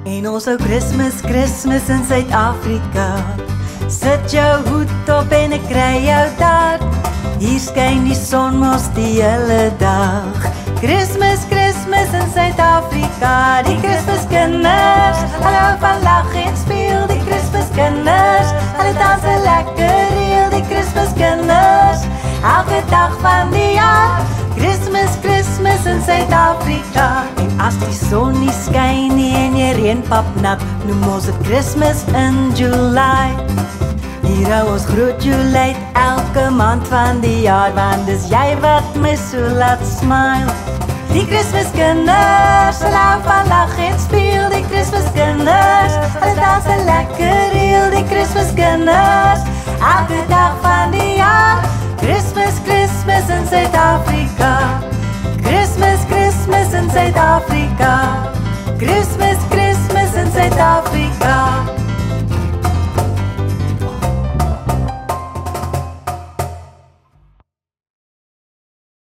En ons ou Kersfees in Suid-Afrika. Sit jou hoed op en ek kry jou taart. Hier skyn die son mos die hele dag. Kersfees in Suid-Afrika. Die Kersfeeskinders, hulle hou van lag en speel. Die Kersfeeskinders, hulle dans 'n lekker reel. Die Kersfeeskinders, elke dag van die jaar. Kersfees in Suid-Afrika. En as die son nie skyn nie en jy reënpap nat, noem ons dit Kersfees in July. Hier hou ons groot July elke maand van die jaar, want dis jy wat my so laat smile. Die Kersfeeskinders, hulle hou van lag en speel. Die Kersfeeskinders, hulle dans 'n lekker reel. Die Kersfeeskinders, elke dag van die jaar. Kersfees in Suid-Afrika. Kersfees in Suid-Afrika. Kersfees in Suid-Afrika.